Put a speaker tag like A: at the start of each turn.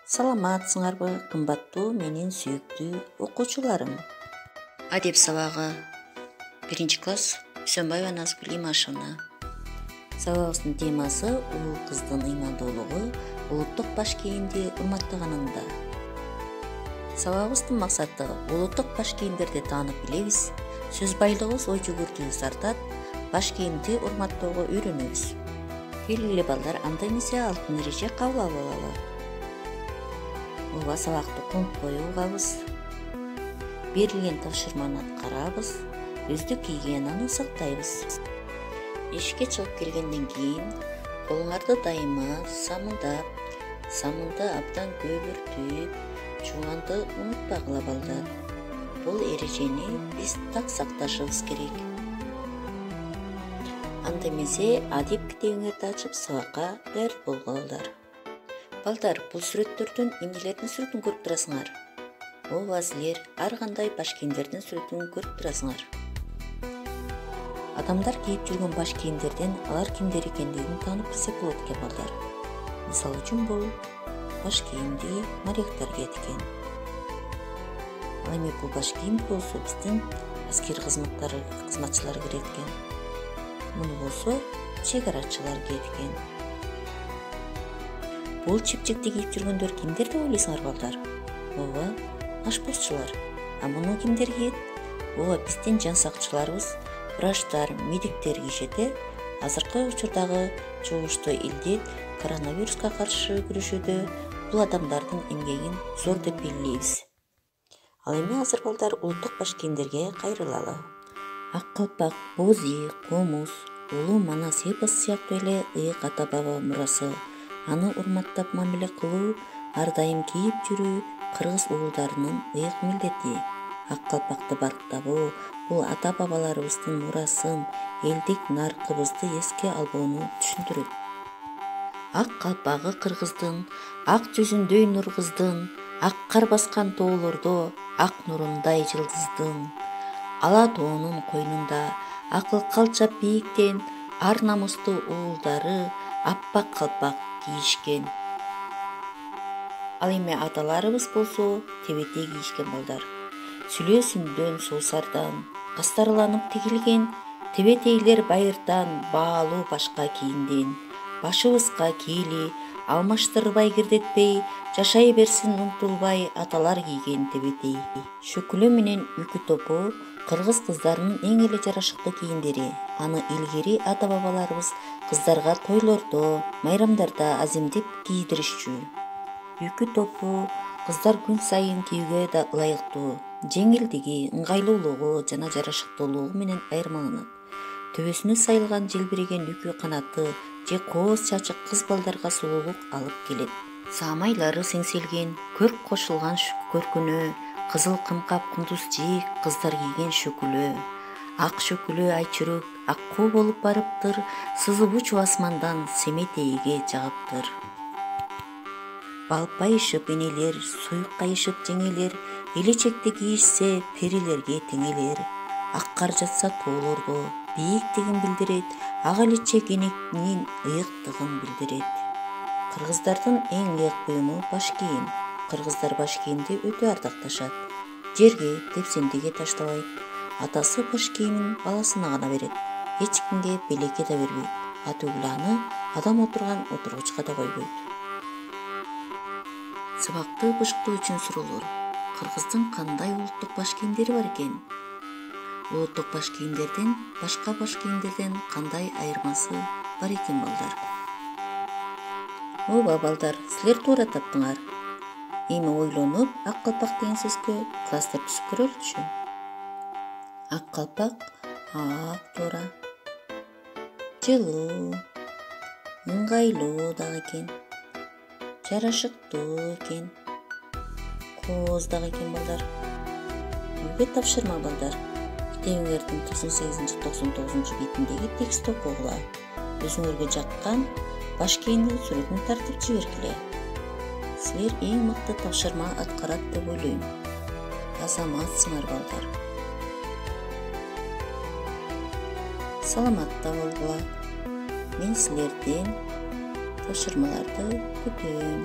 A: Саламатсыңарбы, кымбаттуу менин сүйүктүү окуучуларым. Адеп сабагы 1-класс Үсөнбаева Назгүл Имашевна. Сабагыбыздын темасы уул кыздын ыймандуулугу улуттук баш кийимди урматтаганында. Сабагыбыздын максаты улуттук баш кийимдерди таанып билебиз, сөз байлыгыбыз ой жүгүртүүбүз артат, баш кийимди урматтоого үйрөнөбүз. Келгиле балдар, анда эмесе алтын эреже кабыл алалы. Ооба, сабакты конуп коюубуз, берилген тапшырманы аткарабыз, үздүк гигиенаны сактайбыз. Эшикке чыгып келгенден кийин колуңарды дайыма самында абдан көбүртүп, жуганды унутпагыла балдар. Бул эрежени биз так сакташыбыз керек. Анда эмесе адеп китебиңерди ачып сабакка даяр болгула. Балдар, бул сүрөттөрдүн эмнелердин сүрөтүн көрүп турасыңар? Ооба, силер ар кандай баш кийимдердин сүрөтүн көрүп турасыңар. Адамдар кийип жүргөн баш кийимдерден алар кимдер экендигин таанып билсек болот экен балдар. Мисалы үчүн бул баш кийимди моряктар кийет экен. Ал эми бул баш кийимди болсо биздин аскер кызматчылар кийет экен. Муну болсо чек арачылар кийет экен. Бул чепчикти кийип жүргөндөр кимдер деп ойлойсуңар балдар? Ооба, ашпозчулар. А муну кимдер кийет? Ооба, биздин жан сакчыларыбыз, врачтар, медиктер кийишет. Азыркы учурдагы чогуштуу илдет коронавируска каршы күрөшүүдө бул адамдардын эмгегин зор деп белгилейбиз. Ал эми азыр балдар улуттук баш кийимдерге кайрылалы. Ак калпак, боз ийик, комуз, улуу манас эпосы сыяктуу эле ыйык ата баба мурасы, аны урматтап мамиле кылуу, ар дайым кийип жүрүү кыргыз уулдарынын ыйык милдети. Ак калпакты барктабоо бул ата бабаларыбыздын мурасын, элдик наркыбызды эске албоону түшүндүрөт. Ак калпагы кыргыздын, ак жүзүндөй нур кыздын, ак кар баскан тоолордо ак нурундай жылдыздын, ала тоонун койнунда акыл калча бийиктен ар намыстуу уулдары аппак калпак кийишкен. Ал эми аталарыбыз болсо тебете кийишкен балдар. Сүлөөсүндөн суусардан, кастарланып тигилген тебетейлер байыртан баалуу башка кийимден, башыбызга киили алмаштырбай кирдетпей, жашай берсин унутулбай аталар кийген тебетей. Шөкүлө менен үкү топу кыргыз кыздарынын эң эле жарашыктуу кийимдери. Аны илгери ата бабаларыбыз кыздарга тойлордо, майрамдарда аземдеп кийдиришчү. Үкү топу кыздар күн сайын кийүүгө да ылайыктуу. Жеңилдиги, ыңгайлуулугу жана жарашыктуулугу менен айырмаланат. Төбөсүнө сайылган желбиреген үкү канаты же кооз чачы кыз балдарга сулуулук алып келет. Саамайлары сеңселген, көрк кошулган көркөнө, кызыл кымкап кундуз жийик кыздар кийген шөкүлө. Ак шөкүлө айчүрөк, аккуу болуп барыптыр, сызып учуп асмандан семетейге жагыптыр. Балпайышып энелер, суюк кайышып жеңелер, элечекти кийишсе перилерге теңелер. Ак кар жатса тоолордо бийиктигин билдирет, ак элечек энекнин ыйыктыгын билдирет. Кыргыздардын эң ыйык буюму баш кийим. Кыргыздар баш кийимди өтө ардакташат. Жерге, тепсендиге таштабайт. Атасы баш кийимин баласына гана берет. Эч кимге белекке да бербейт. Атөгүлө аны адам отурган отургучка да койбойт. Сабакты бышыктоо үчүн суроолор. Кыргыздын кандай улуттук баш кийимдери бар экен? Улуттук баш кийимдердин башка баш кийимдерден кандай айырмасы бар экен балдар? Ооба балдар, силер туура таптыңар. Эми ойлонуп, ак калпак деген сөзгө класстер түзүп көрөлүчү. Ак калпак, туура. Жылуу, ыңгайлуу дагы экен. Жарашыктуу экен. Кооз дагы экен балдар. Үйгө тапшырма балдар. Китебиңердин 98-99 бетиндеги текстти окугула. Өзүңөргө жаккан баш кийимдин сүрөтүн тартып жибергиле. Силер эң мыкты тапшырма аткарат деп ойлойм. Азаматсыңар балдар. Саламатта болгула. Мен силерден тапшырмаларды күтөм.